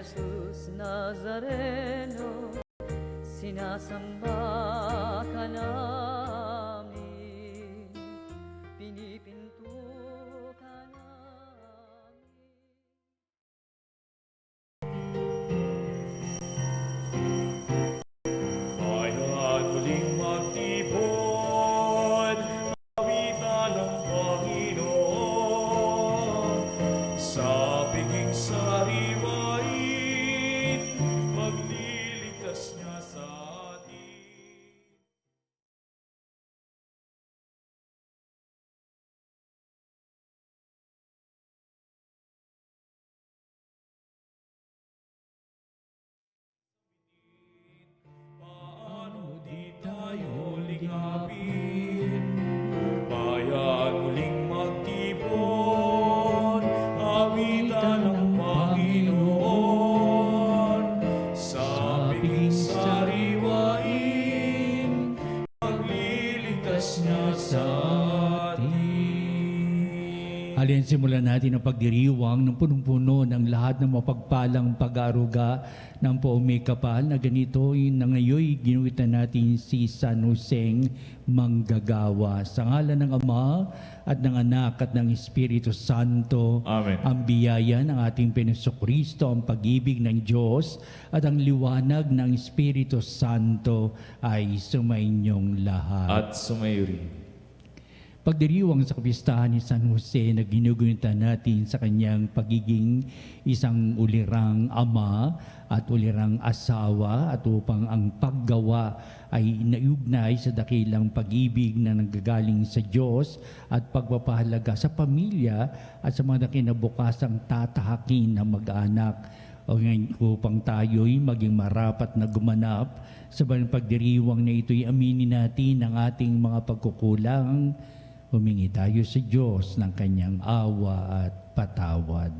Jesus Nazareno, sinasamba ka namin, pinipinto ka namin. Bayan muling magtipon, awitan ng Panginoon. Sa piging sariwain, magliligtas niya sa atin. Paano di tayo ligapin? Bayan muling magtipon, awitan ng Panginoon. Sa piging sariwain, magliligtas niya sa atin. Halina't simulan natin ang pagdiriwang ng punong-puno ng lahat ng mapagpalang pag-aaruga ng Paumay Kapal na ganito na ngayon ginuwitan natin si San Joseng Manggagawa. Sa ngalan ng Ama at ng Anak at ng Espiritu Santo, Amen. ang biyaya ng ating Jesucristo, ang pag-ibig ng Diyos at ang liwanag ng Espiritu Santo ay sumainyong lahat. At sumayo rin. Pagdiriwang sa kapistahan ni San Jose na ginugunita natin sa kanyang pagiging isang ulirang ama at ulirang asawa at upang ang paggawa ay naiugnay sa dakilang pag-ibig na nanggagaling sa Diyos at pagpapahalaga sa pamilya at sa mga kinabukasang tatahakin ng mag-anak upang tayo'y maging marapat na gumanap sa banang pagdiriwang na ito'y aminin natin ang ating mga pagkukulang. Humingi tayo sa Diyos ng kanyang awa at patawad.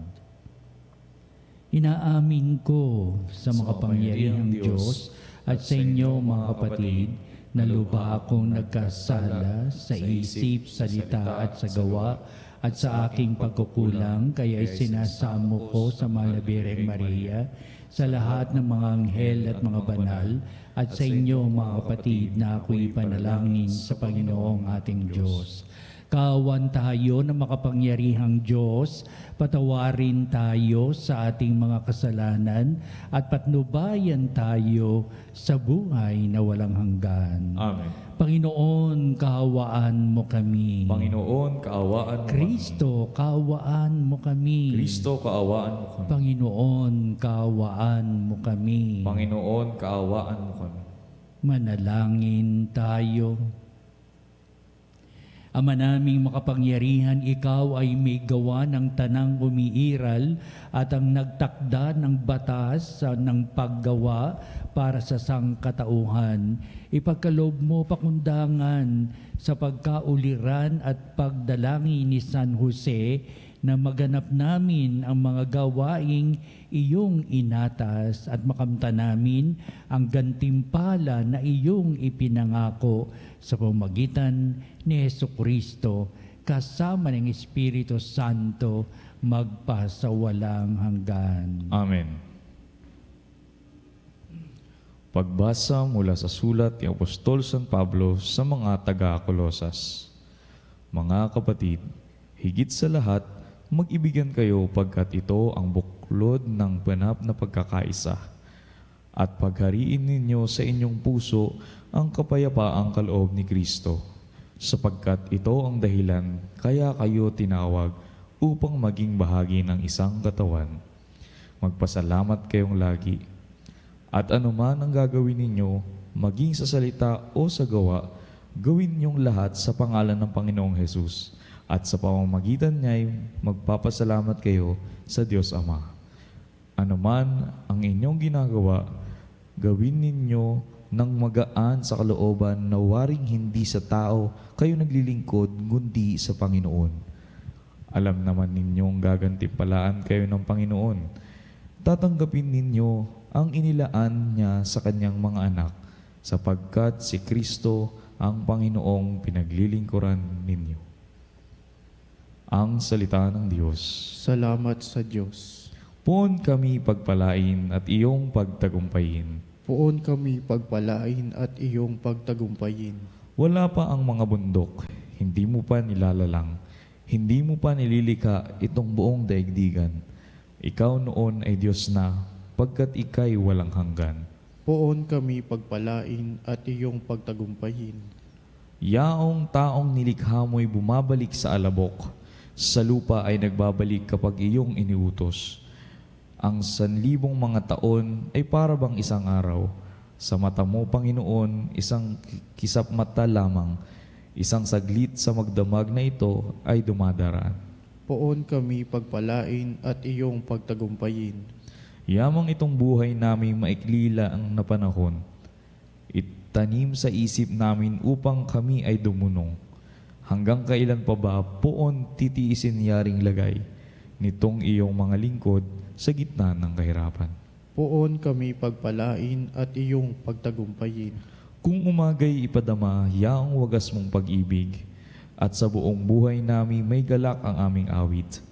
Inaamin ko sa makapangyarihang Diyos at sa inyo mga kapatid na lubha akong nagkasala sa isip, salita at sa gawa at sa aking pagkukulang, kaya sinasamo ko sa Mahal na Birheng Maria, sa lahat ng mga anghel at mga banal, at sa inyo mga kapatid na ako'y panalangin sa Panginoong ating Diyos. Kaawan tayo ng makapangyarihang Diyos, patawarin tayo sa ating mga kasalanan at patnubayan tayo sa buhay na walang hanggan. Amen. Panginoon, kaawaan mo kami. Panginoon, kaawaan mo Kristo, kaawaan mo kami. kami. Kristo, kaawaan mo kami. Panginoon, kaawaan mo kami. Panginoon, kaawaan mo kami. Manalangin tayo. Ama naming makapangyarihan, ikaw ay may gawa ng tanang umiiral at ang nagtakda ng batas ng paggawa para sa sangkatauhan. Ipagkaloob mo pakundangan sa pagkauliran at pagdalangin ni San Jose na maganap namin ang mga gawaing iyong inatas at makamta namin ang gantimpala na iyong ipinangako sa pamamagitan ni Jesucristo kasama ng Espiritu Santo magpasawalang hanggan. Amen. Pagbasa mula sa sulat ni Apostol San Pablo sa mga taga-Kolosas. Mga kapatid, higit sa lahat, mag-ibigan kayo pagkat ito ang buklod ng ganap na pagkakaisa. At paghariin ninyo sa inyong puso ang kapayapaang kaloob ni Kristo, sapagkat ito ang dahilan kaya kayo tinawag upang maging bahagi ng isang katawan. Magpasalamat kayong lagi. At anuman ang gagawin ninyo, maging sa salita o sa gawa, gawin niyong lahat sa pangalan ng Panginoong Hesus, at sa pamamagitan niya'y magpapasalamat kayo sa Diyos Ama. Anuman ang inyong ginagawa, gawin ninyo ng magaan sa kalooban na waring hindi sa tao kayo naglilingkod, kundi sa Panginoon. Alam naman ninyong gagantimpalaan kayo ng Panginoon. Tatanggapin ninyo ang inilaan niya sa kanyang mga anak, sapagkat si Kristo ang Panginoong pinaglilingkuran ninyo. Ang salita ng Diyos. Salamat sa Diyos. Poon kami pagpalain at iyong pagtagumpayin. Poon kami pagpalain at iyong pagtagumpayin. Wala pa ang mga bundok, hindi mo pa nilalalang, hindi mo pa nililika itong buong daigdigan. Ikaw noon ay Diyos na, pagkat ika'y walang hanggan. Poon kami pagpalain at iyong pagtagumpayin. Yaong taong nilikha mo'y bumabalik sa alabok, sa lupa ay nagbabalik kapag iyong iniutos. Ang 1,000 mga taon ay para bang isang araw. Sa mata mo, Panginoon, isang kisap mata lamang, isang saglit sa magdamag na ito ay dumadaraan. Poon kami pagpalain at iyong pagtagumpayin. Yamang itong buhay namin maiklila ang napanahon. Itanim sa isip namin upang kami ay dumunong. Hanggang kailan pa ba poon titiisin yaring lagay nitong iyong mga lingkod sa gitna ng kahirapan? Poon kami pagpalain at iyong pagtagumpayin. Kung umagay ipadama, yaong wagas mong pag-ibig, at sa buong buhay namin may galak ang aming awit.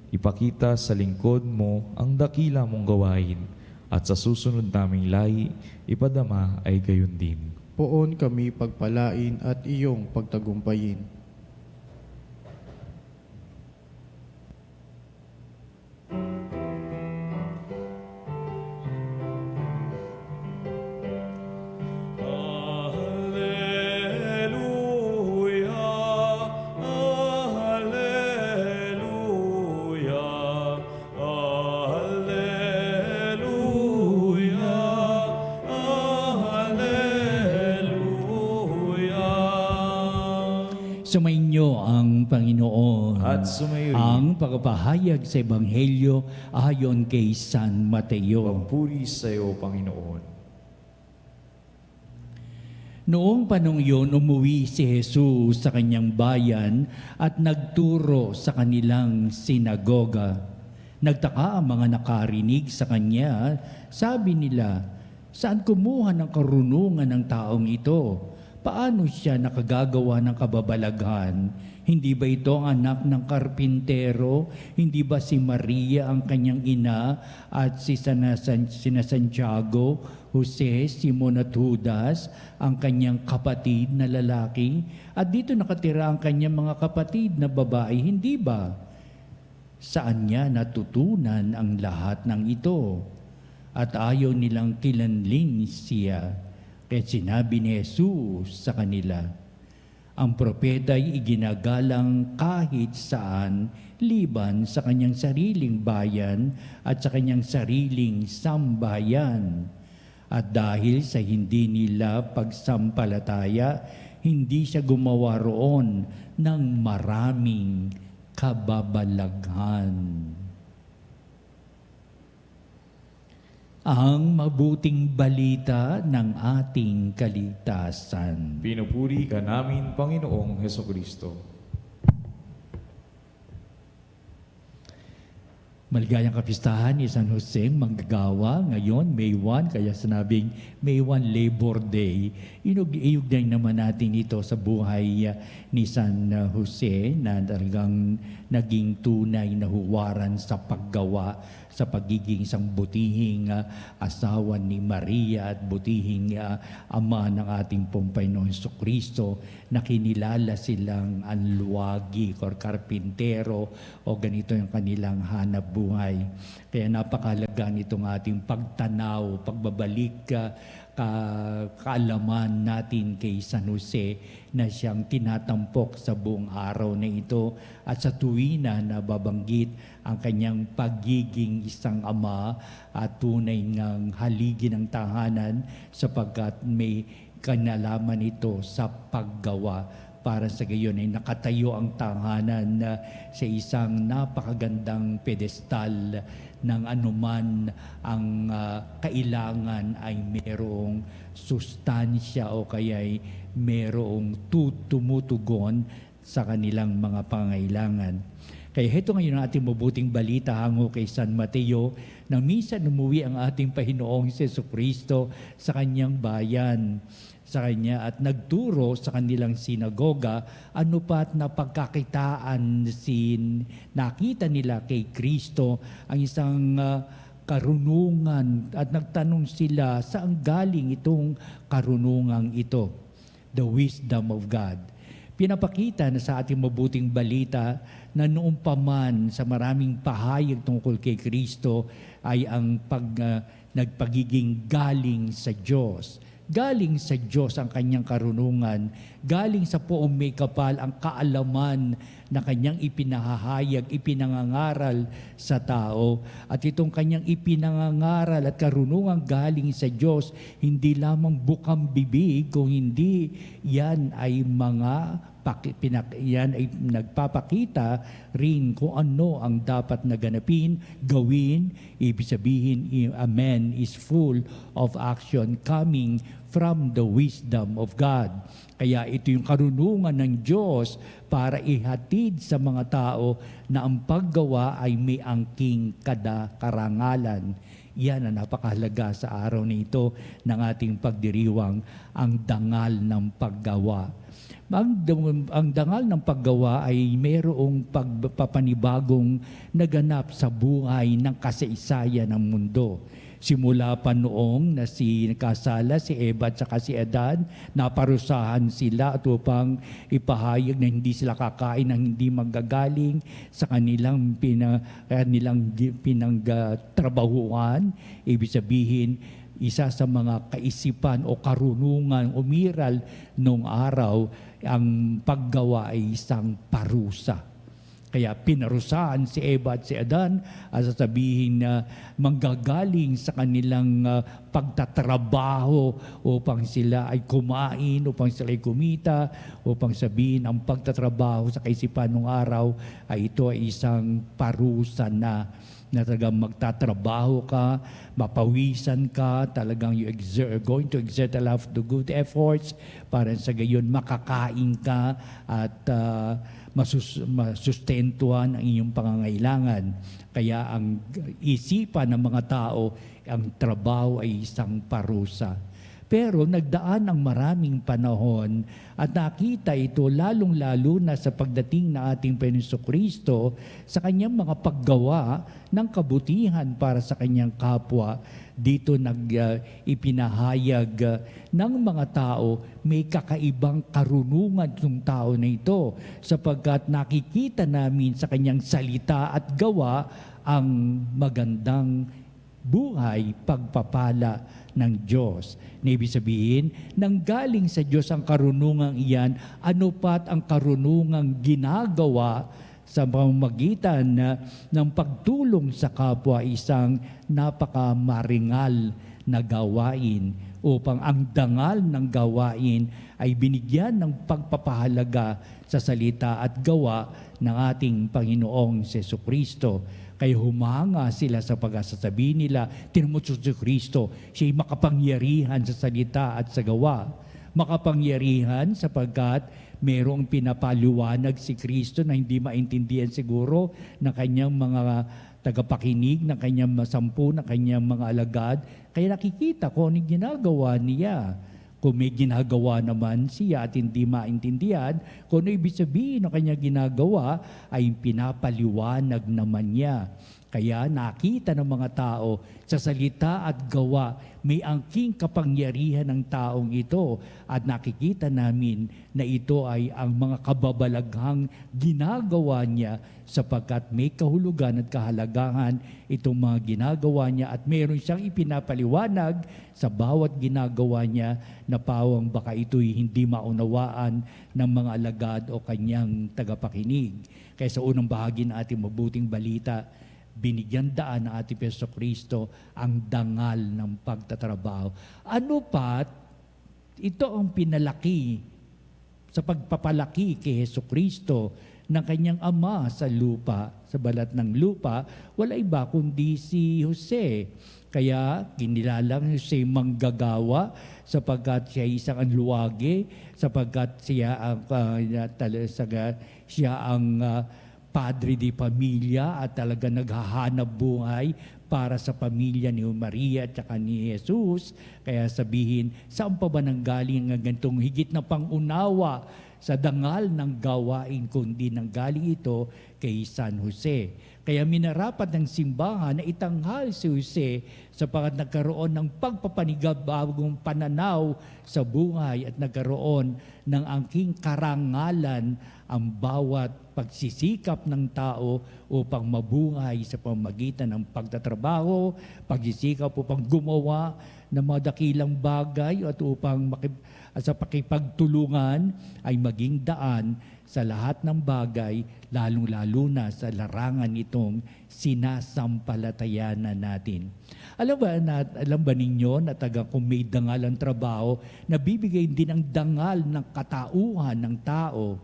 Ipakita sa lingkod mo ang dakila mong gawain, at sa susunod naming lahi, ipadama ay gayon din. Poon kami pagpalain at iyong pagtagumpayin. Sumainyo ang Panginoon. At sumayo Ang pagpapahayag sa Ebanghelyo ayon kay San Mateo. pagpuri sa iyo, Panginoon. Noong panong iyon, umuwi si Jesus sa kanyang bayan at nagturo sa kanilang sinagoga. Nagtaka ang mga nakarinig sa kanya. Sabi nila, saan kumuha ng karunungan ng taong ito? Paano siya nakagagawa ng kababalaghan? Hindi ba ito ang anak ng karpintero? Hindi ba si Maria ang kanyang ina at sina Santiago, Jose, Simon at Judas ang kanyang kapatid na lalaki? At dito nakatira ang kanyang mga kapatid na babae, hindi ba? Saan niya natutunan ang lahat ng ito? At ayaw nilang kilanlin siya. Kaya sinabi ni Jesus sa kanila, ang propeta ay iginagalang kahit saan, liban sa kanyang sariling bayan at sa kanyang sariling sambayan. At dahil sa hindi nila pagsampalataya, hindi siya gumawa roon ng maraming kababalaghan. Ang mabuting balita ng ating kaligtasan. Pinupuri ka namin, Panginoong Hesukristo. Maligayang kapistahan ni San Jose manggagawa ngayon, May 1, kaya sinabing May 1 Labor Day. Iugnay naman natin ito sa buhay ni San Jose na talagang naging tunay na huwaran sa paggawa, sa pagiging isang butihing asawa ni Maria at butihing ama ng ating Panginoong Jesucristo na kinilala silang anluwagi or karpintero o ganito yung kanilang hanap buhay. Kaya napakahalaga nitong ating pagtanaw, pagbabalik kaalaman natin kay San Jose na siyang tinatampok sa buong araw na ito at sa tuwina na babanggit ang kanyang pagiging isang ama at tunay ngang haligi ng tahanan sapagkat may kanalaman ito sa paggawa. Para sa gayon ay nakatayo ang tahanan sa isang napakagandang pedestal ng anuman ang kailangan ay merong sustansya o kaya'y merong tumutugon sa kanilang mga pangailangan. Kaya heto ngayon ang ating mabuting balita hango kay San Mateo na minsan umuwi ang ating Panginoong Jesucristo sa kanyang bayan, sa kanya at nagturo sa kanilang sinagoga, ano pa't napagkakitaan nakita nila kay Kristo ang isang karunungan at nagtanong sila saan galing itong karunungang ito, the wisdom of God. Pinapakita na sa ating mabuting balita na noong paman sa maraming pahayag tungkol kay Kristo ay ang nagpagiging galing sa Diyos. Galing sa Diyos ang kanyang karunungan. Galing sa poong may kapal ang kaalaman na kanyang ipinahahayag, ipinangangaral sa tao. At itong kanyang ipinangangaral at karunungan galing sa Diyos, hindi lamang bukang bibig, kung hindi yan ay yan ay nagpapakita rin kung ano ang dapat na ganapin, gawin. Ibig sabihin, a man is full of action coming from the wisdom of God. Kaya ito yung karunungan ng Diyos para ihatid sa mga tao na ang paggawa ay may angking karangalan. Yan ang napakahalaga sa araw na ito ng ating pagdiriwang, ang dangal ng paggawa. Ang dangal ng paggawa ay mayroong pagpapanibagong naganap sa buhay ng kasaysayan ng mundo. Simula pa noong na nakasala si Eva at saka si Adan, naparusahan sila at upang ipahayag na hindi sila kakain ng hindi manggagaling sa kanilang pinangtrabahuan. Ibig sabihin, isa sa mga kaisipan o karunungan umiral noong araw, ang paggawa ay isang parusa. Kaya pinarusahan si Eva at si Adan at sasabihin na manggagaling sa kanilang pagtatrabaho upang sila ay kumain, upang sila ay kumita, upang sabihin ang pagtatrabaho sa kaisipan ng araw ay ito ay isang parusa na talagang magtatrabaho ka, mapawisan ka, talagang going to exert a lot of the good efforts para sa gayon makakain ka at masustentuhan ang iyong pangangailangan. Kaya ang isipan ng mga tao, ang trabaho ay isang parusa. Pero nagdaan ang maraming panahon at nakita ito lalong-lalo na sa pagdating na ating Panginoon Kristo sa kanyang mga paggawa ng kabutihan para sa kanyang kapwa. Dito ipinahayag ng mga tao may kakaibang karunungan ng tao na ito sapagkat nakikita namin sa kanyang salita at gawa ang magandang buhay, pagpapala ng Diyos. Na ibig sabihin, nanggaling sa Diyos ang karunungang iyan, ano pat ang karunungang ginagawa sa pamamagitan ng pagtulong sa kapwa, isang napakamaringal na gawain upang ang dangal ng gawain ay binigyan ng pagpapahalaga sa salita at gawa ng ating Panginoong Jesucristo. Kaya humanga sila sa pagsasabi nila, tinan mo si Kristo, siya'y makapangyarihan sa salita at sa gawa. Makapangyarihan sapagkat mayroong pinapaliwanag si Kristo na hindi maintindihan siguro ng kanyang mga tagapakinig, ng kanyang masampu, ng kanyang mga alagad. Kaya nakikita ko anong ginagawa niya. Kung may ginagawa naman siya at hindi maintindihan, kung ano ibig sabihin ng kanya ginagawa, ay pinapaliwanag naman niya. Kaya nakita ng mga tao sa salita at gawa, may angking kapangyarihan ng taong ito at nakikita namin na ito ay ang mga kababalaghang ginagawa niya sapagkat may kahulugan at kahalagahan itong mga ginagawa niya at mayroon siyang ipinapaliwanag sa bawat ginagawa niya na pawang baka ito'y hindi maunawaan ng mga alagad o kanyang tagapakinig. Kaya sa unang bahagi ng ating mabuting balita, binigyan daan ng ating Jesucristo ang dangal ng pagtatrabaho. Ano pat, ito ang pinalaki sa pagpapalaki kay Jesucristo ng kanyang ama sa lupa, sa balat ng lupa, wala iba kundi si Jose. Kaya kinilalang Jose manggagawa sapagkat siya isang anluwage, sapagkat siya ang padre di pamilya at talaga naghahanap buhay para sa pamilya ni Maria at saka ni Jesus. Kaya sabihin, saan pa ba nanggaling ang ganitong higit na pangunawa sa dangal ng gawain, kundi nanggaling ito kay San Jose. Kaya minarapat ng simbahan na itanghal si Jose sapagkat nagkaroon ng pagpapanigabagong pananaw sa buhay at nagkaroon ng angking karangalan ang bawat pagsisikap ng tao upang mabuhay sa pamamagitan ng pagtatrabaho, pagsisikap upang gumawa ng mga dakilang bagay at upang sa pakipagtulungan ay maging daan sa lahat ng bagay, lalong-lalo na sa larangan itong sinasampalatayanan natin. Alam ba ninyo na kung may dangal ang trabaho, nabibigay din ang dangal ng katauhan ng tao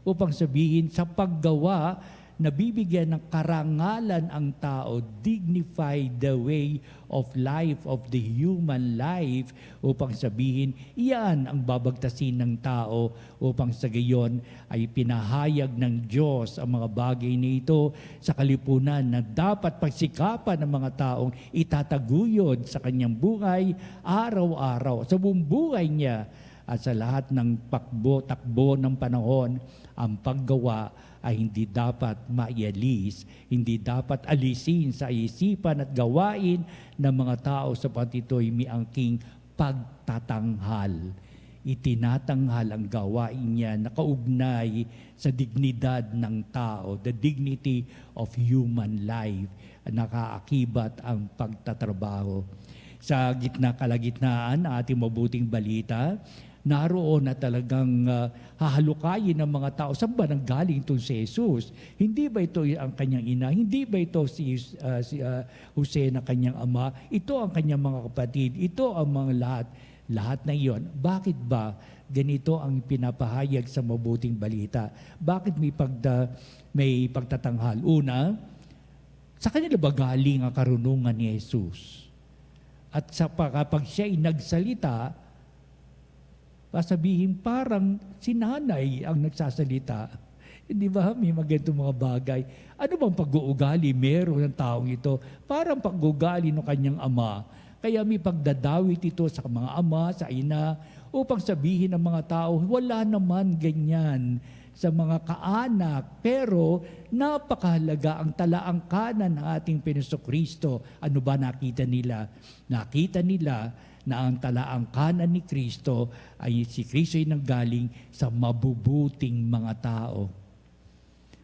upang sabihin sa paggawa, nabibigyan ng karangalan ang tao, dignify the way of life, of the human life, upang sabihin, iyan ang babagtasin ng tao, upang sa gayon ay pinahayag ng Diyos ang mga bagay na ito sa kalipunan na dapat pagsikapan ng mga taong itataguyod sa kanyang buhay araw-araw, sa buong buhay niya. At sa lahat ng takbo ng panahon, ang paggawa ay hindi dapat maialis, hindi dapat alisin sa isipan at gawain ng mga tao sapagat ito'y may angking pagtatanghal. Itinatanghal ang gawain niya na kaugnay sa dignidad ng tao, the dignity of human life, nakaakibat ang pagtatrabaho. Sa kalagitnaan ng ating mabuting balita, naroon na talagang hahalukayin ng mga tao. Saan ba nanggaling itong si Jesus? Hindi ba ito ang kanyang ina? Hindi ba ito si Jose na kanyang ama? Ito ang kanyang mga kapatid. Ito ang mga lahat. Lahat na iyon. Bakit ba ganito ang pinapahayag sa mabuting balita? Bakit may pagtatanghal? Una, sa kanila ba galing ang karunungan ni Jesus? At kapag siya ay nagsalita, sabihin parang si nanay ang nagsasalita. Hindi ba? May magandang mga bagay. Ano bang pag-uugali meron ng taong ito? Parang pag-uugali ng kanyang ama. Kaya may pagdadawit ito sa mga ama, sa ina, upang sabihin ng mga tao, wala naman ganyan sa mga kaanak. Pero napakahalaga ang talaangkanan ng ating Panginoon. Ano ba nakita nila? Nakita nila na ang talaangkanan ni Kristo ay si Kristo ay nanggaling sa mabubuting mga tao.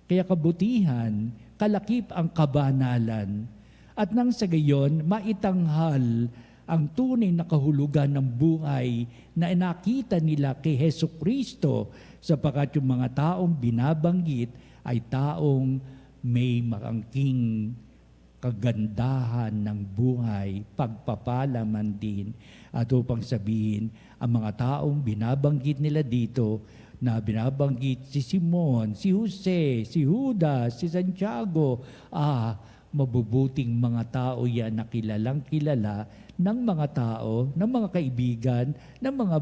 Kaya kabutihan, kalakip ang kabanalan, at nang sa gayon, maitanghal ang tunay na kahulugan ng buhay na nakita nila kay Hesus Kristo, sapagkat yung mga taong binabanggit ay taong may makangking kagandahan ng buhay, pagpapala man din. At upang sabihin, ang mga taong binabanggit nila dito, na binabanggit si Simon, si Jose, si Judas, si Santiago, mabubuting mga tao yan na kilalang kilala ng mga tao, ng mga kaibigan, ng mga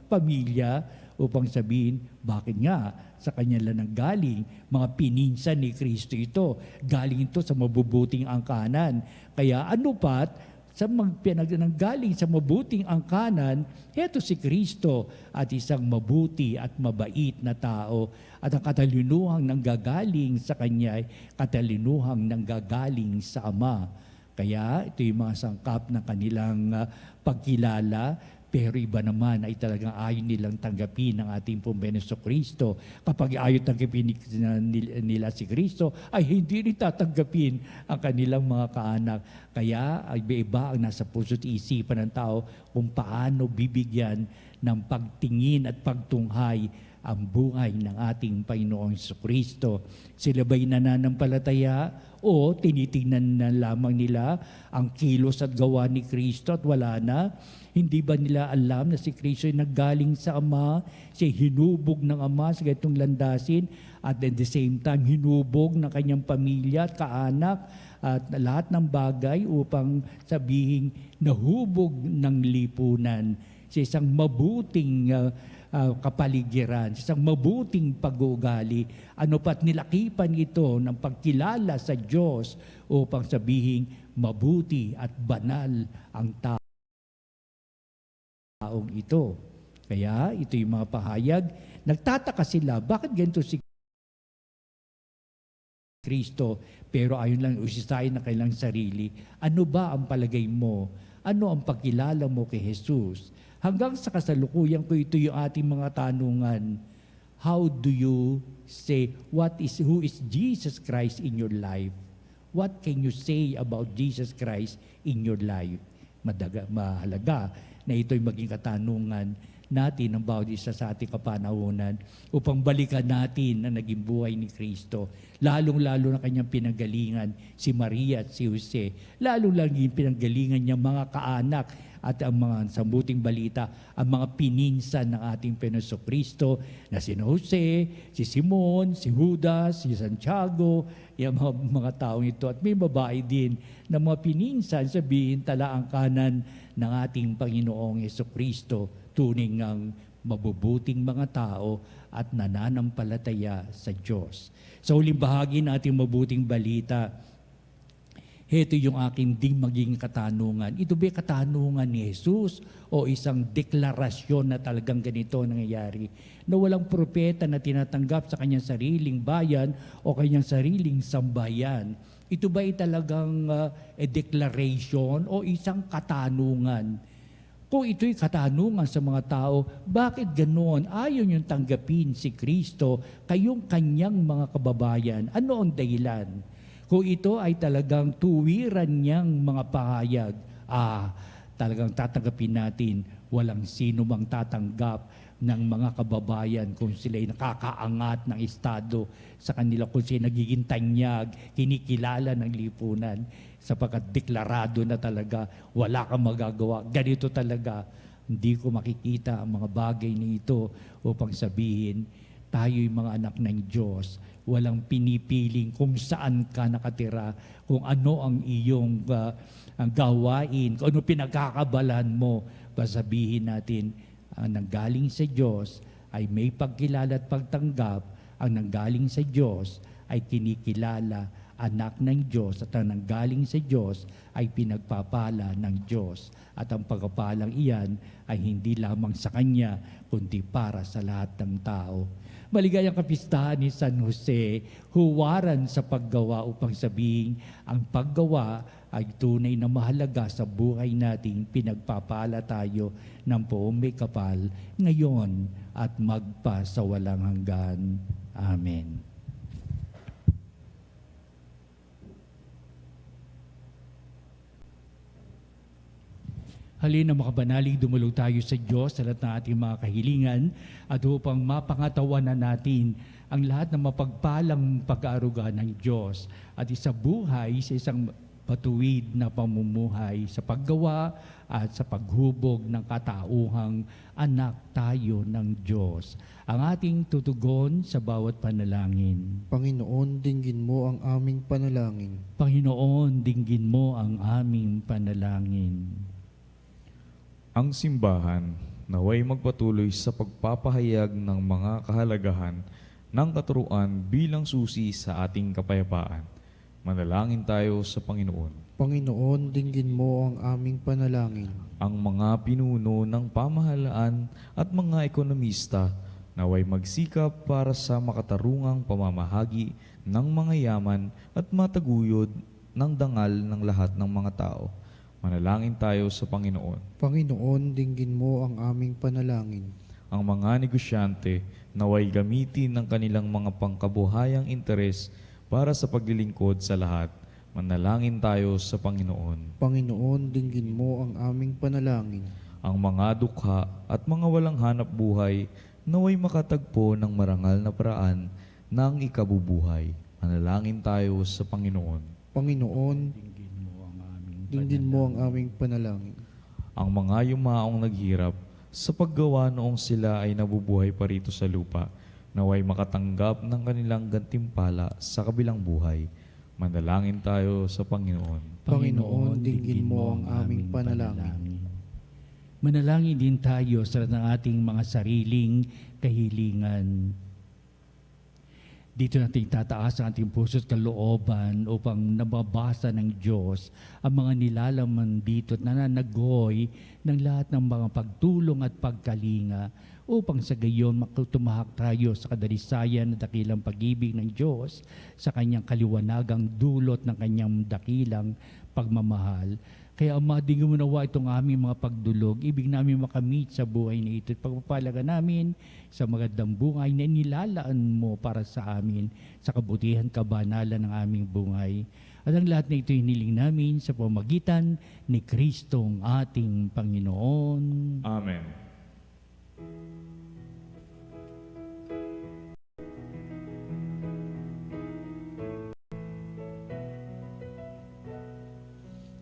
pamilya, upang sabihin, bakit nga sa kanya lang nanggaling, mga pininsan ni Kristo ito, galing ito sa mabubuting angkanan. Kaya ano pat, sa nanggaling sa mabuting angkanan, heto si Kristo at isang mabuti at mabait na tao. At ang katalinuhang nanggagaling sa kanya ay katalinuhang nanggagaling sa Ama. Kaya ito yung mga sangkap ng kanilang pagkilala. Pero iba naman ay talagang ayaw nilang tanggapin ang ating pong Kristo. Kapag ayaw tanggapin nila si Kristo, ay hindi rin tatanggapin ang kanilang mga kaanak. Kaya iba-iba ang nasa puso't isipan ng tao kung paano bibigyan ng pagtingin at pagtunghay ang buhay ng ating Panginoong Kristo. Sila ba'y nananampalataya o tinitingnan na lamang nila ang kilos at gawa ni Kristo at wala na? Hindi ba nila alam na si Kristo ay naggaling sa Ama, siya hinubog ng Ama sa ganitong landasin, at at the same time hinubog ng kanyang pamilya at kaanak at lahat ng bagay upang sabihin nahubog ng lipunan sa isang mabuting kapaligiran, sa isang mabuting pag-uugali. Ano pa't nilakipan ito ng pagkilala sa Diyos upang sabihing mabuti at banal ang taong ito. Kaya ito yung mga pahayag. Nagtataka sila, bakit ganito si Kristo, pero ayon lang usisayin na kailang sarili. Ano ba ang palagay mo? Ano ang pagkilala mo kay Jesus? Hanggang sa kasalukuyan ko, ito yung ating mga tanungan. How do you say, who is Jesus Christ in your life? What can you say about Jesus Christ in your life? Mahalaga na ito'y maging katanungan natin ng bawat isa sa ating kapanahunan upang balikan natin na naging buhay ni Kristo. Lalong-lalo na kanyang pinanggalingan si Maria at si Jose. Lalong-lalo yung pinanggalingan niya mga kaanak at ang mga sambuting balita, ang mga pininsan ng ating Panginoon Kristo na si Jose, si Simon, si Judas, si Santiago, yung mga taong ito. At may babae din na mga pininsan, sabihin tala ang kanan ng ating Panginoong Kristo, tuning ang mabubuting mga tao at nananampalataya sa Diyos. Sa huling bahagi ng ating mabuting balita, ito yung aking di maging katanungan. Ito ba katanungan ni Jesus o isang deklarasyon na talagang ganito nangyayari? Na walang propeta na tinatanggap sa kanyang sariling bayan o kanyang sariling sambayan. Ito ba talagang declaration o isang katanungan? Kung ito'y katanungan sa mga tao, bakit ganoon? Ayaw niyong tanggapin si Kristo, kayong kanyang mga kababayan. Ano ang dahilan? Kung ito ay talagang tuwiran niyang mga pahayag, talagang tatanggapin natin. Walang sino mang tatanggap ng mga kababayan kung sila'y nakakaangat ng estado sa kanila, kung sila'y nagiging tanyag, kinikilala ng lipunan, sapagkat deklarado na talaga, wala kang magagawa. Ganito talaga, hindi ko makikita ang mga bagay na ito upang sabihin, tayo'y mga anak ng Diyos. Walang pinipiling kung saan ka nakatira, kung ano ang iyong ang gawain, kung ano pinagkakabalan mo. Sabihin natin, ang nanggaling sa Diyos ay may pagkilala at pagtanggap. Ang nanggaling sa Diyos ay kinikilala, anak ng Diyos, at ang nanggaling sa Diyos ay pinagpapala ng Diyos. At ang pagpapalang iyan ay hindi lamang sa Kanya, kundi para sa lahat ng tao. Maligayang kapistahan ni San Jose, huwaran sa paggawa upang sabihin, ang paggawa ay tunay na mahalaga sa buhay nating pinagpapala tayo ng buong may kapal, ngayon at magpa sa walang hanggan. Amen. Halina makabanalig, dumulog tayo sa Diyos sa lahat ng ating mga kahilingan at upang mapangatawanan natin ang lahat ng mapagpalang pag-aaruga ng Diyos at isabuhay sa isang patuwid na pamumuhay sa paggawa at sa paghubog ng katauhang anak tayo ng Diyos. Ang ating tutugon sa bawat panalangin. Panginoon, dinggin mo ang aming panalangin. Panginoon, dinggin mo ang aming panalangin. Ang simbahan naway magpatuloy sa pagpapahayag ng mga kahalagahan ng katuruan bilang susi sa ating kapayapaan. Manalangin tayo sa Panginoon. Panginoon, dinggin mo ang aming panalangin. Ang mga pinuno ng pamahalaan at mga ekonomista naway magsikap para sa makatarungang pamamahagi ng mga yaman at mataguyod ng dangal ng lahat ng mga tao. Manalangin tayo sa Panginoon. Panginoon, dinggin mo ang aming panalangin. Ang mga negosyante naway gamitin ng kanilang mga pangkabuhayang interes para sa paglilingkod sa lahat. Manalangin tayo sa Panginoon. Panginoon, dinggin mo ang aming panalangin. Ang mga dukha at mga walang hanap buhay naway makatagpo ng marangal na paraan ng ikabubuhay. Manalangin tayo sa Panginoon. Panginoon, dinggin mo ang aming panalangin. Ang mga yumaong naghirap sa paggawa noong sila ay nabubuhay pa rito sa lupa, naway makatanggap ng kanilang gantimpala sa kabilang buhay. Manalangin tayo sa Panginoon. Panginoon, dinggin mo ang aming panalangin. Manalangin din tayo sa ng ating mga sariling kahilingan. Dito natin tataas ang ating puso at kalooban upang nababasa ng Diyos ang mga nilalaman dito at nananagoy ng lahat ng mga pagtulong at pagkalinga upang sa gayon makutumahak tayo sa kadalisayan at dakilang pag-ibig ng Diyos sa kanyang kaliwanagang dulot ng kanyang dakilang pagmamahal. Kaya Ama, dingo mo nawa itong aming mga pagdulog, ibig namin makamit sa buhay na ito at pagpapalaga namin sa magandang buhay na nilalaan mo para sa amin sa kabutihan kabanalan ng aming buhay. At ang lahat na ito hiniling namin sa pamagitan ni Kristong ating Panginoon. Amen.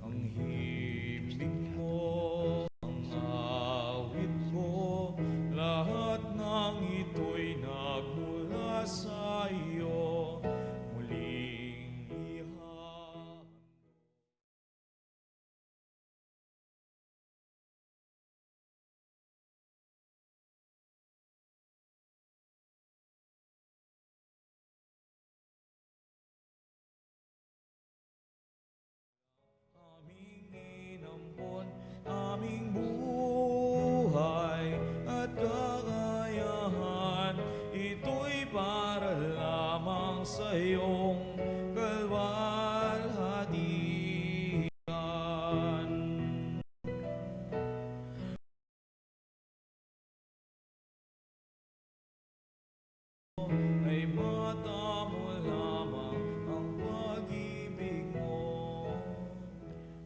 Ang himig mo, ang awit ko, lahat ng ito'y nagmula sa iyo. Muling ihahanda. Aming inampon, aming buhay at kakayahan, ito'y para lamang sa iyong kalwalhatian. Ay mata mo lamang ang pag-ibig mo.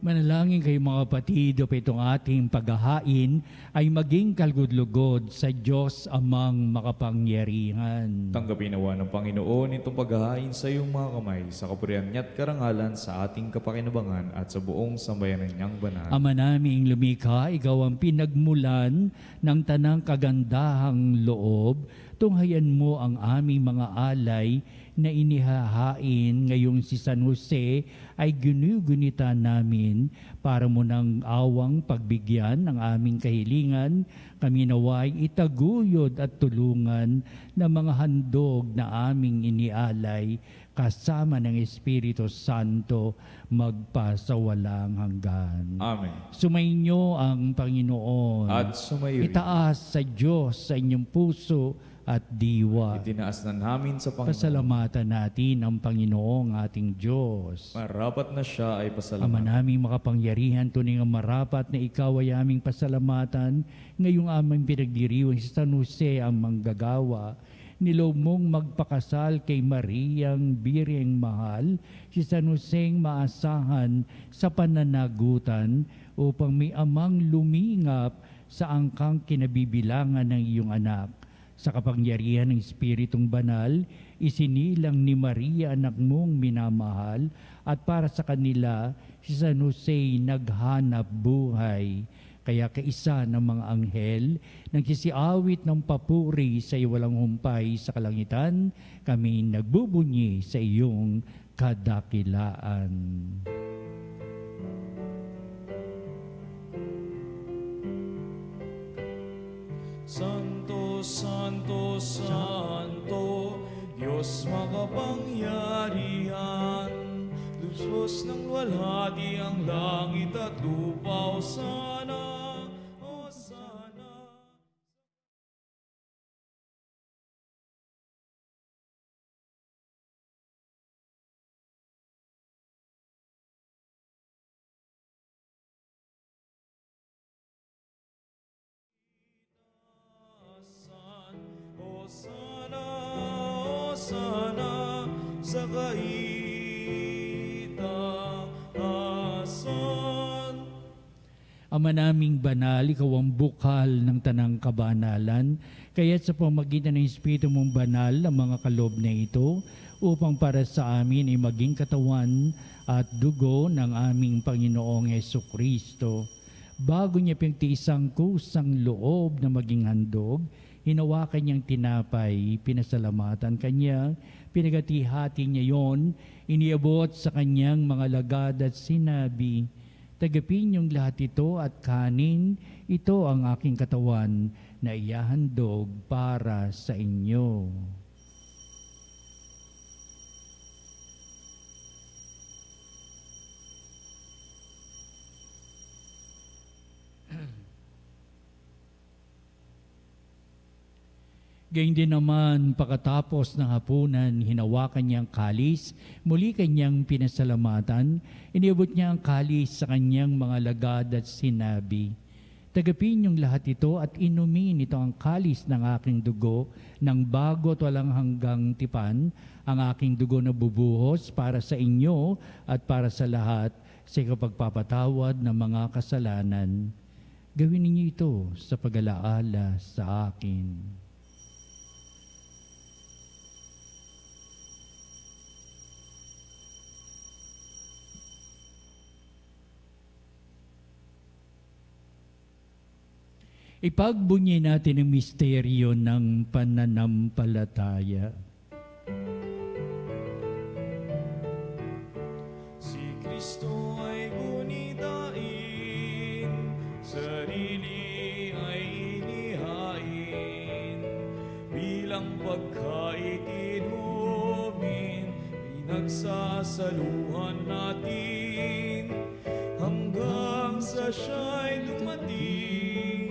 Manalangin kayo mga kapatid upang itong ating paghahain ay maging kalugod-lugod sa Diyos amang makapangyarihan. Tanggapin nawa ng Panginoon itong paghahain sa iyong mga kamay sa kapurihan niya't karangalan sa ating kapakinabangan at sa buong sambayanan niyang banal. Ama naming lumikha, ikaw ang pinagmulan ng tanang kagandahang loob. Tunghayan mo ang aming mga alay na inihahain ngayong si San Jose ay ginugunita namin para mo ng awang pagbigyan ng aming kahilingan. Kami naway itaguyod at tulungan ng mga handog na aming inialay kasama ng Espiritu Santo magpasawalang hanggan. Amen. Sumainyo ang Panginoon. At sumayo rin. Itaas sa Diyos sa inyong puso at diwa. Itinaas na namin sa Panginoon. Pasalamatan natin ang Panginoong ating Diyos. Marapat na siya ay Ama pasalamat. naming makapangyarihan, tunay nga marapat na ikaw ay aming pasalamatan. Ngayong aming pinagdiriwang si San Jose ang manggagawa. Niloob mong magpakasal kay Mariang Bireng Mahal, si San Joseng maasahan sa pananagutan upang may amang lumingap sa angkang kinabibilangan ng iyong anak. Sa kapangyarihan ng Espiritong Banal, isinilang ni Maria anak mong minamahal at para sa kanila si San Jose naghanap buhay. Kaya kaisa ng mga anghel, nagsisiawit ng papuri sa iwalang humpay sa kalangitan, kami nagbubunyi sa iyong kadakilaan. Santo, Santo, Santo, Diyos makapangyarihan, lubos ng luwalhati ang langit at lupa, Hosana, Hosana. Hosana, Hosana, sa kaitaasan. Ama naming banal, ikaw ang bukal ng tanang kabanalan, kaya't sa pamagitan ng Espiritu mong banal ang mga kalob na ito, upang para sa amin ay maging katawan at dugo ng aming Panginoong Hesukristo. Bago niya pinagtiisang kusang loob na maging handog, hinawakan niyang tinapay, pinasalamatan kanya, pinagati-hati niya yon, iniabot sa kanyang mga lagad at sinabi, Tagapin niyong lahat ito at kanin, ito ang aking katawan na iyahandog para sa inyo. Gayun din naman, pagkatapos ng hapunan, hinawakan niya ang kalis, muli kanyang pinasalamatan, iniabot niya ang kalis sa kanyang mga lagad at sinabi, "Tagapin niyong lahat ito at inumin ito ang kalis ng aking dugo, ng bago at walang hanggang tipan, ang aking dugo na bubuhos para sa inyo at para sa lahat sa ikapagpapatawad ng mga kasalanan. Gawin ninyo ito sa pag-alaala sa akin." Ipagbunyi natin ang misteryo ng pananampalataya. Si Kristo ay gunitain, sarili ay inihain, bilang pagkain inumin, pinagsasaluhan natin, hanggang sa siya'y dumating,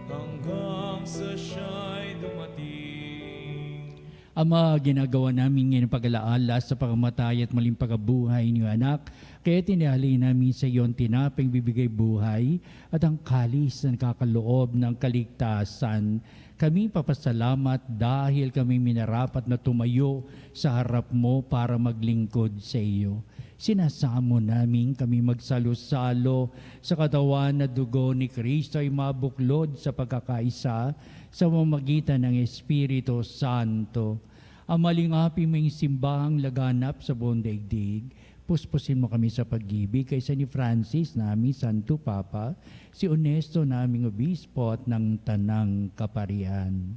hanggang sa siya'y dumating. Ama, ginagawa namin ngayon pag-alaala sa pagkamatay at maling pagkabuhay niyo anak, kaya tinihali namin sa iyo ang tinaping bibigay buhay at ang kalis na nakakaloob ng kaligtasan. Kami papasalamat dahil kami minarapat na tumayo sa harap mo para maglingkod sa iyo. Sinasamo namin kami magsalo-salo sa katawan na dugo ni Kristo ay mabuklod sa pagkakaisa sa pamamagitan ng Espiritu Santo. Ang malingapin mong simbahang laganap sa buong daigdig, puspusin mo kami sa pag-ibig kaysa ni Francis naming Santo Papa, si Honesto naming Obispo at ng Tanang Kaparian.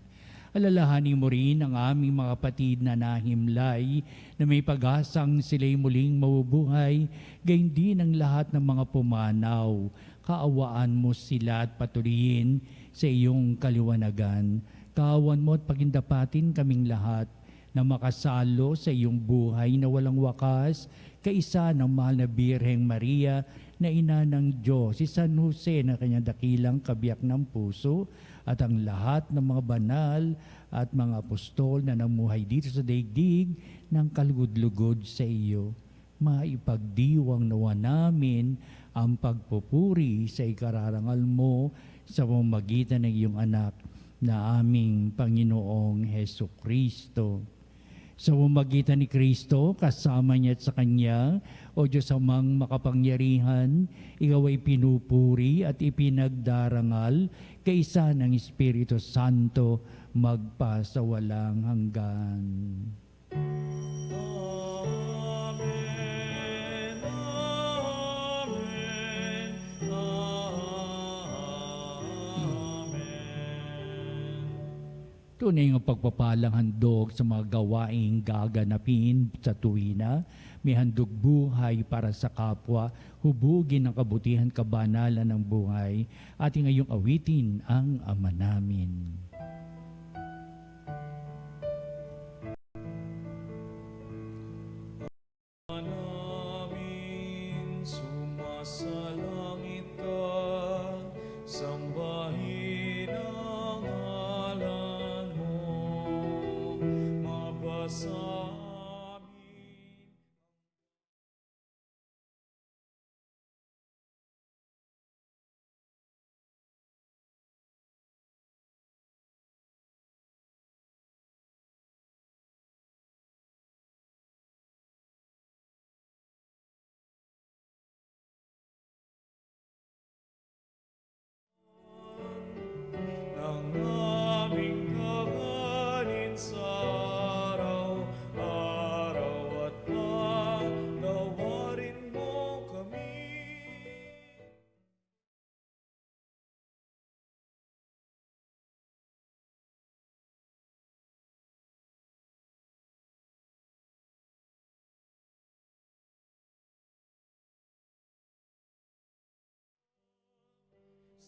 Alalahanin mo rin ang aming mga kapatid na nahimlay na may pag-asang sila'y muling mabubuhay, gayon din ang lahat ng mga pumanaw. Kaawaan mo sila at patuloyin sa iyong kaliwanagan. Kaawan mo at pagindapatin kaming lahat na makasalo sa iyong buhay na walang wakas, kaisa ng mahal na Birheng Maria na ina ng Diyos, si San Jose na kanyang dakilang kabiyak ng puso, at ang lahat ng mga banal at mga apostol na namuhay dito sa daigdig ng kalugod-lugod sa iyo. Maipagdiwang nawa namin ang pagpupuri sa ikararangal mo sa pamamagitan ng iyong anak na aming Panginoong Heso Kristo. Sa pamamagitan ni Kristo, kasama niya at sa Kanya, o Diyos amang makapangyarihan, ikaw ay pinupuri at ipinagdarangal kaisa ng Espiritu Santo magpasawalang hanggan. Amen, amen, amen. Tunay ang pagpapalang handog sa mga gawaing gaganapin sa tuwina, may handog buhay para sa kapwa, hubugin ang kabutihan kabanalan ng buhay, ating ngayong awitin ang Ama namin.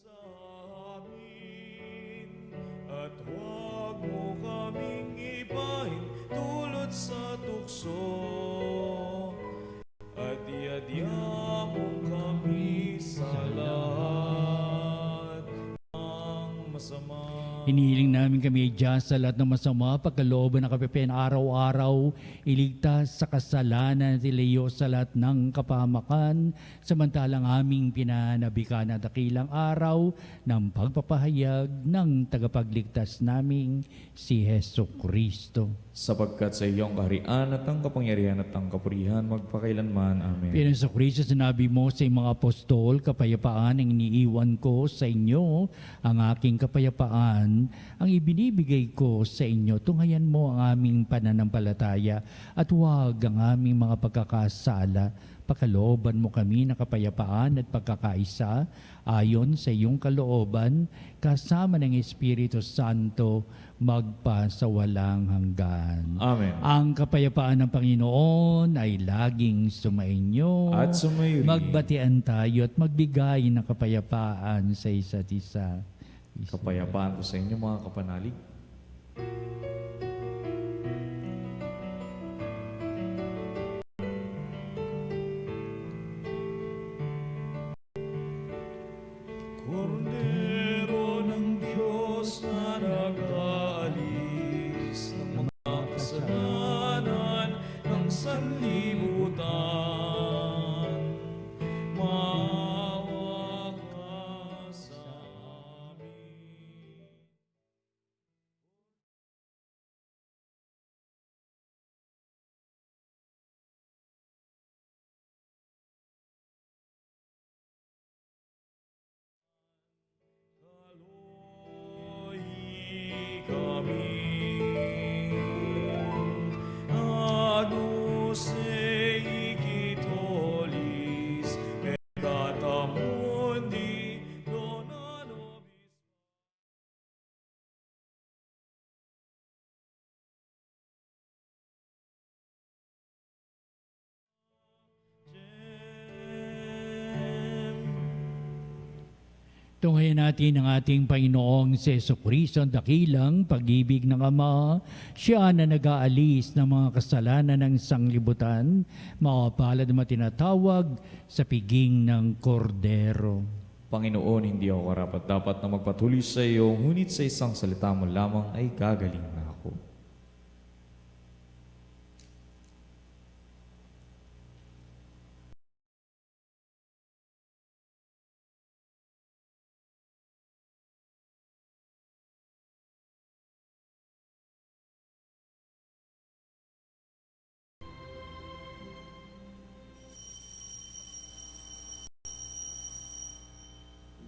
sa amin, at huwag mo kaming ibahin tulad sa tukso, at iadya mo kami sa lahat ng masama. Hinihiling namin kami dyan sa lahat ng masama, pagkalooban ng kapipian araw-araw, iligtas sa kasalanan at ilayo sa lahat ng kapahamakan, samantalang aming pinanabikan na dakilang araw ng pagpapahayag ng tagapagligtas naming si Heso Kristo. Sapagkat sa iyong kaharian at ang kapangyarihan at ang kapurihan magpakailanman. Amen. Pero sa Kristo, sinabi mo sa mga apostol, kapayapaan ang iniiwan ko sa inyo, ang aking kapayapaan ang ibinibigay ko sa inyo. Tunghayan mo ang aming pananampalataya at huwag ang aming mga pagkakasala. Pakalooban mo kami ng kapayapaan at pagkakaisa ayon sa iyong kalooban, kasama ng Espiritu Santo, magpa sa walang hanggan. Amen. Ang kapayapaan ng Panginoon ay laging sumainyo. At sumayo rin. Magbatian tayo at magbigay ng kapayapaan sa isa't isa. Kapayapaan ko sa inyo mga kapanalig. Kordero ng Diyos na nag-aalis ng mga kasalanan ng sanlibutan, maawa ka sa amin. Kaloy kami, Agnus Dei Kitolis, peccata mundi, dona nobis. Tunghayan natin ang ating Panginoong si Jesucristo, ang dakilang pag-ibig ng Ama. Siya na nag-aalis ng mga kasalanan ng sanglibutan, mapalad na matinatawag sa piging ng Kordero. Panginoon, hindi ako karapat dapat na magpatuloy sa iyo, ngunit sa isang salita mo lamang ay gagaling na ako.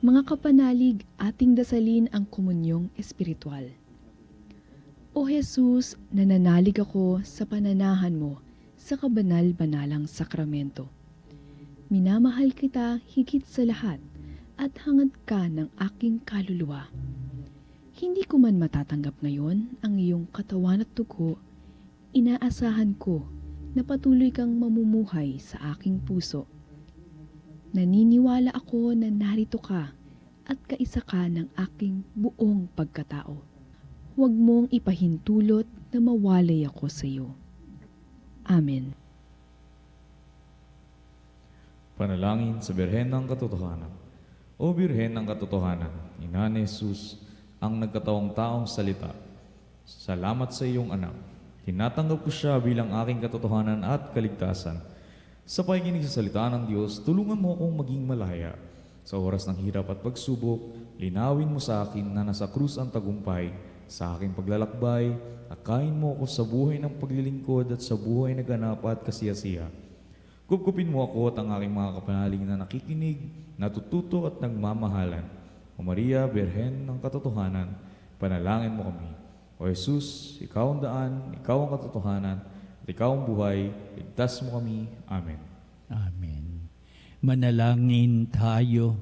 Mga kapanalig, ating dasalin ang komunyong espiritual. O Jesus, nananalig ako sa pananahan mo sa kabanal-banalang sakramento. Minamahal kita higit sa lahat at hangad ka ng aking kaluluwa. Hindi ko man matatanggap ngayon ang iyong katawan at dugo, inaasahan ko na patuloy kang mamumuhay sa aking puso. Naniniwala ako na narito ka at kaisa ka ng aking buong pagkatao. Huwag mong ipahintulot na mawalay ako sa iyo. Amen. Panalangin sa Birhen ng Katotohanan. O Birhen ng Katotohanan, Ina ni Jesus, ang nagkatawang taong salita. Salamat sa iyong anak. Tinatanggap ko siya bilang aking katotohanan at kaligtasan. Sa pakikinig sa salita ng Diyos, tulungan mo akong maging malaya. Sa oras ng hirap at pagsubok, linawin mo sa akin na nasa krus ang tagumpay. Sa aking paglalakbay, akayin mo ako sa buhay ng paglilingkod at sa buhay na ganap at kasiyasiya. Kupkupin mo ako at ang aking mga kapanalig na nakikinig, natututo at nagmamahalan. O Maria, Birhen ng Katotohanan, panalangin mo kami. O Jesus, ikaw ang daan, ikaw ang katotohanan, at ikaw ang buhay, ligtas mo kami. Amen. Amen. Manalangin tayo.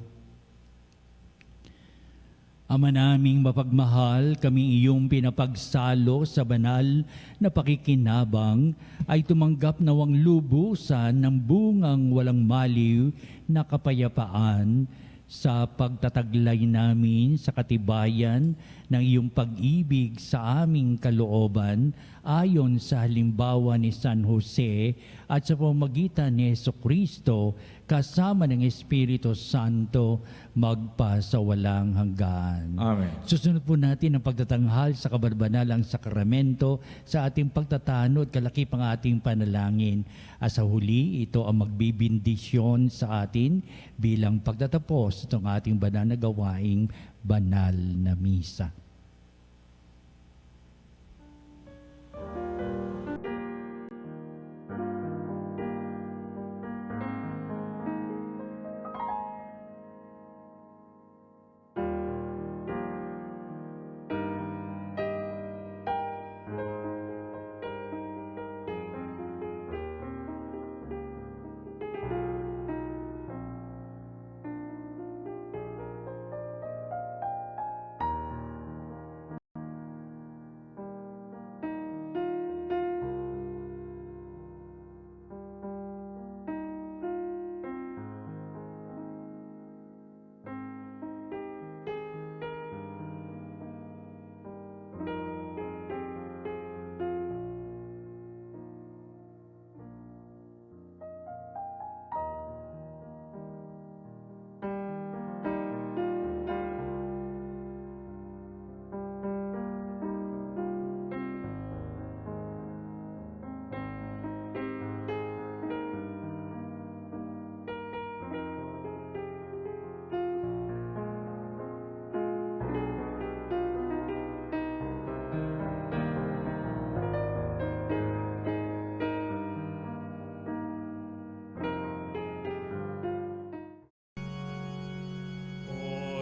Ama naming mapagmahal, kami iyong pinapagsalo sa banal na pakikinabang ay tumanggap nawang lubusan ng bungang walang maliw na kapayapaan sa pagtataglay namin sa katibayan ng iyong pag-ibig sa aming kalooban ayon sa halimbawa ni San Jose at sa pamamagitan ni Jesucristo kasama ng Espiritu Santo magpasawalang hanggan. Amen. Susunod po natin ang pagtatanghal sa kabarbanalang sakramento sa ating pagtatano at kalakip ang ating panalangin. At sa huli, ito ang magbibindisyon sa atin bilang pagtatapos itong ating banal na gawaing banal na misa.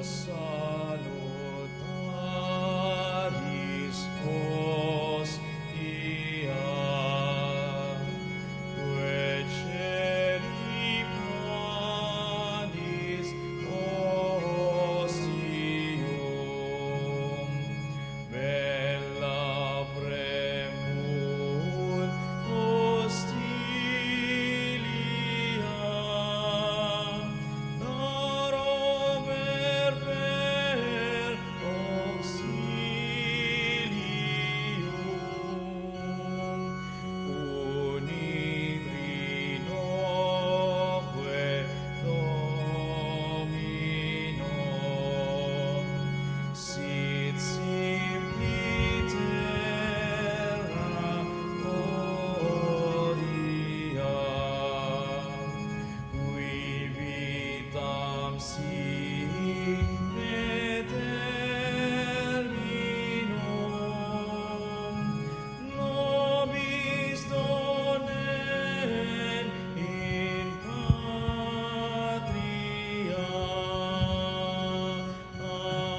Salutaris hostia, quae celi panis ostium, bella premunt hostilia, naromer per auxilium, unitrinoque Domino, sit simpli terra gloria, qui vitam sine terminum, nobis donem in patria. Amen.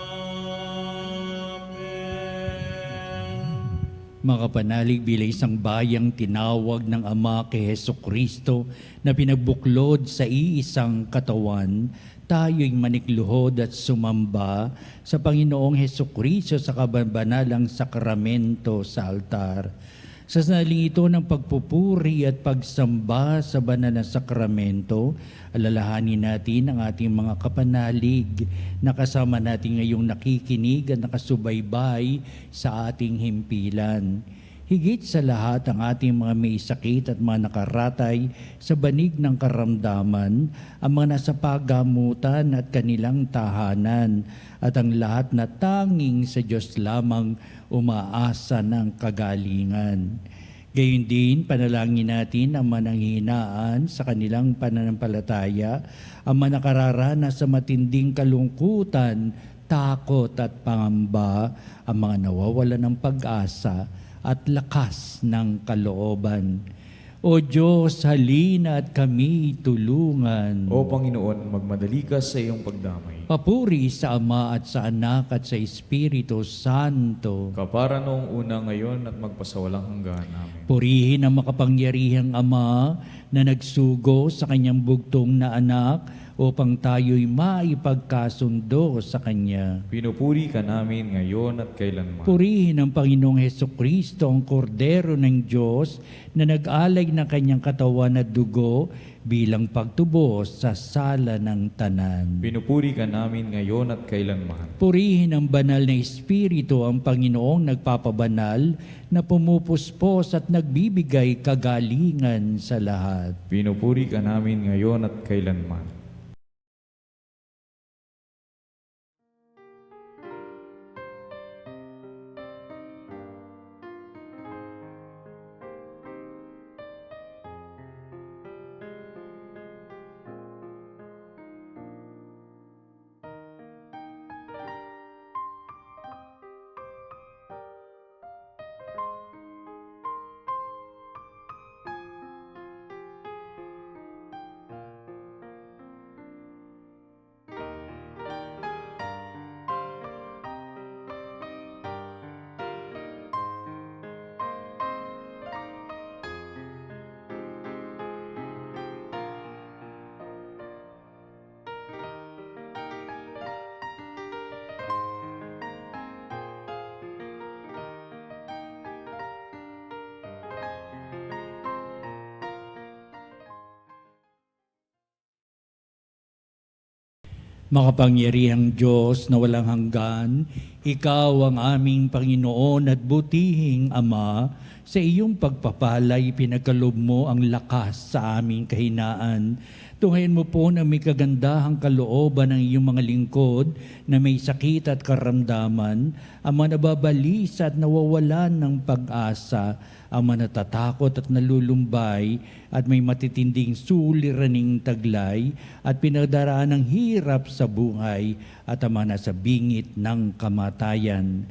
Mga kapanalig, bilang isang bayang tinawag ng Ama kay Jesucristo na pinagbuklod sa iisang katawan, tayo'y manikluhod at sumamba sa Panginoong Jesucristo sa kabanalang sakramento sa altar. Sa sanaling ito ng pagpupuri at pagsamba sa banal na sakramento, alalahanin natin ang ating mga kapanalig na kasama natin ngayong nakikinig at nakasubaybay sa ating himpilan. Higit sa lahat ang ating mga may sakit at mga nakaratay sa banig ng karamdaman, ang mga nasa pagamutan at kanilang tahanan, at ang lahat na tanging sa Diyos lamang umaasa ng kagalingan. Gayun din, panalangin natin ang mananghinaan sa kanilang pananampalataya, ang mga nakararanas sa matinding kalungkutan, takot at pangamba, ang mga nawawala ng pag-asa at lakas ng kalooban. O Diyos, halina at kami tulungan. O Panginoon, magmadali ka sa iyong pagdamay. Papuri sa Ama at sa Anak at sa Espiritu Santo. Kapara noong una ngayon at magpasawalang hanggan. Amen. Purihin ang makapangyarihang Ama na nagsugo sa kanyang bugtong na anak upang tayo'y maipagkasundo sa Kanya. Pinupuri ka namin ngayon at kailanman. Purihin ang Panginoong Hesukristo, ang kordero ng Diyos na nag-alay ng Kanyang katawan at dugo bilang pagtubos sa sala ng tanan. Pinupuri ka namin ngayon at kailanman. Purihin ang banal na Espiritu, ang Panginoong nagpapabanal na pumupuspos at nagbibigay kagalingan sa lahat. Pinupuri ka namin ngayon at kailanman. Makapangyarihang Diyos na walang hanggan, Ikaw ang aming Panginoon at butihing Ama. Sa iyong pagpapalay, pinagkalob mo ang lakas sa aming kahinaan. Tunghayan mo po na may kagandahang kalooban ng iyong mga lingkod na may sakit at karamdaman, ang mga nababalisa at nawawalan ng pag-asa, ang mga natatakot at nalulumbay at may matitinding suliraning taglay at pinagdaraan ng hirap sa buhay at ang mga nasa bingit ng kamatayan.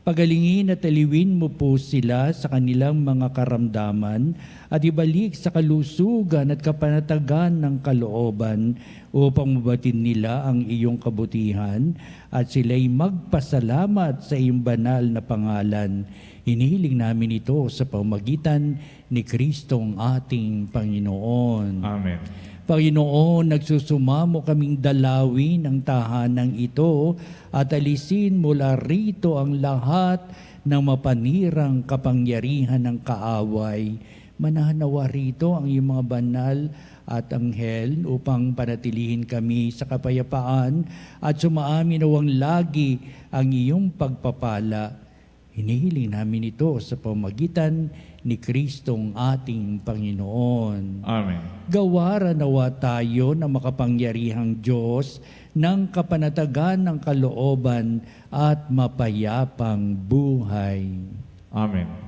Pagalingin at aliwin mo po sila sa kanilang mga karamdaman at ibalik sa kalusugan at kapanatagan ng kalooban upang mabatin nila ang iyong kabutihan at sila'y magpasalamat sa iyong banal na pangalan. Hinihiling namin ito sa pamamagitan ni Kristong ating Panginoon. Amen. Panginoon, nagsusumamo kaming dalawin ang tahanang ito at alisin mula rito ang lahat ng mapanirang kapangyarihan ng kaaway. Manahanawa rito ang iyong mga banal at anghel upang panatilihin kami sa kapayapaan at sumaamin nawang lagi ang iyong pagpapala. Hinihiling namin ito sa pamamagitan ni Kristong ating Panginoon. Amen. Gawaran nawa tayo na makapangyarihang Diyos ng kapanatagan ng kalooban at mapayapang buhay. Amen.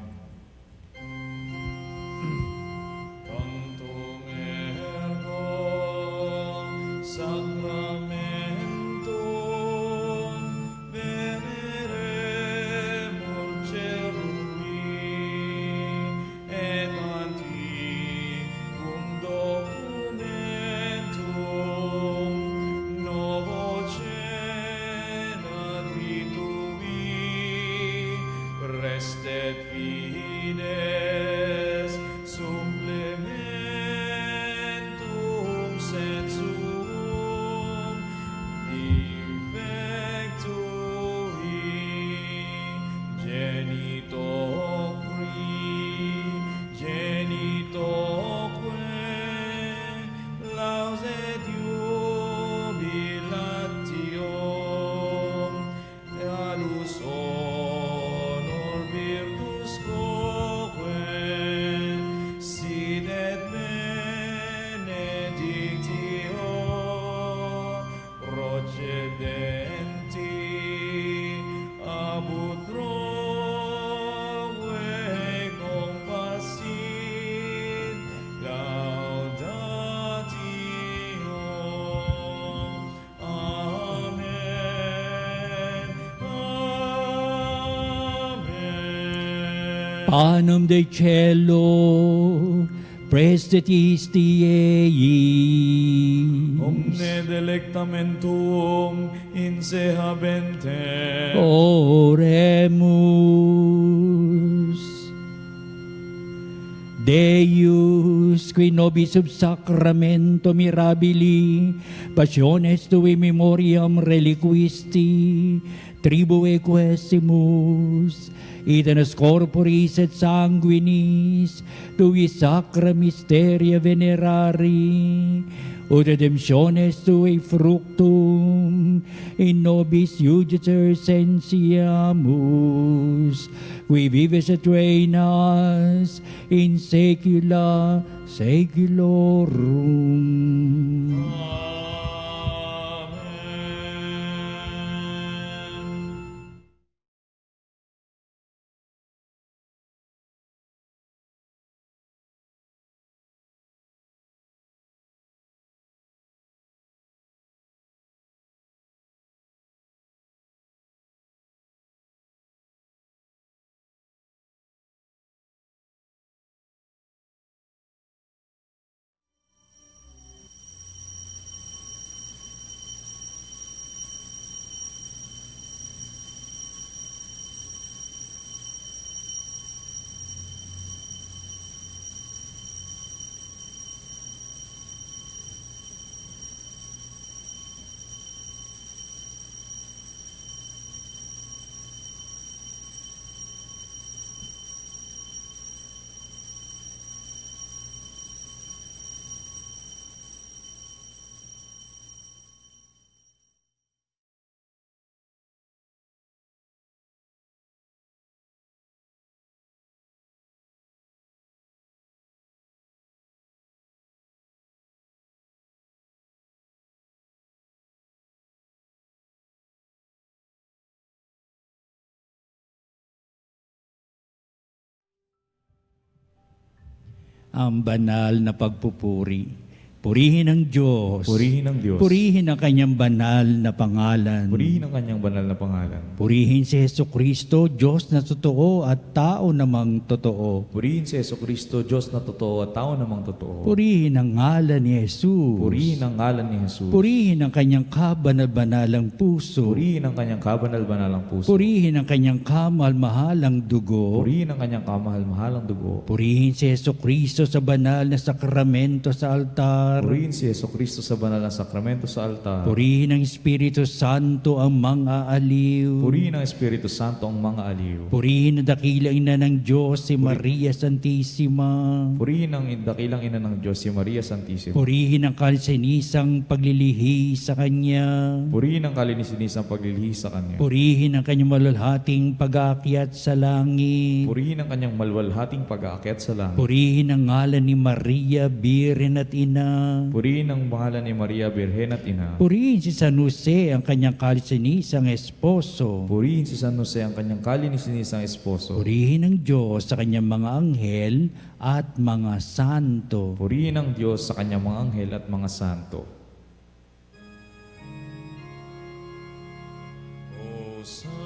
Rested fides supplementum sensum defectui genitoque lauset jubilatio alus honor virtus quoque sidet benedictio procedenti abut rogue compassit laudatio. Amen. Amen. Panem de cielo, prestitisti eis. Omne delectamentum insehabente. Oremus. Deus qui nobis sub sacramento mirabili, passiones tui memoriam reliquisti, tribue quesimus, itenes corporis et sanguinis, tui sacra mysteria venerari, ut redemptiones tui fructum, in nobis iudicer sensiamus, qui vives et reinas in saecula saeculorum. Amen. Ang banal na pagpupuri. Purihin ang Diyos. Purihin ang Diyos. Purihin ang kanyang banal na pangalan. Purihin ang kanyang banal na pangalan. Purihin si Jesucristo, Diyos na totoo at tao namang totoo. Purihin si Jesucristo, Diyos na totoo at tao namang totoo. Purihin ang ngalan ni Jesus. Purihin ang ngalan ni Jesus. Purihin ang kanyang kabanal-banalang puso. Purihin ang kanyang kabanal-banalang puso. Purihin ang kanyang kamal-mahalang dugo. Purihin ang kanyang kamahal-mahalang dugo. Purihin si Jesucristo sa banal na sakramento sa altar. Purihin si Jesucristo sa banal na sakramento sa altar. Purihin ang Espiritu Santo ang mga aliw. Purihin ang Espiritu Santo ang mga aliw. Purihin ang dakilang ina ng Diyos, si Maria Santissima. Purihin ang dakilang ina ng Diyos, si Maria Santissima. Purihin ang kalsinisang paglilihi sa Kanya. Purihin ang kalinisanisang paglilihi sa Kanya. Purihin ang kanyang malulhating pag-aakyat sa langit. Purihin ang kanyang malwalhating pag-aakyat sa langit. Purihin ang ngalan ni Maria, Biren at Ina. Purihin ang pangalan ni Maria, Birhen at Ina. Purihin si San Jose, ang kanyang kalsinisang esposo. Purihin si San Jose, ang kanyang kalinisanisang esposo. Purihin ang Diyos sa kanyang mga anghel at mga santo. Purihin ang Diyos sa kanyang mga anghel at mga santo. Hosanna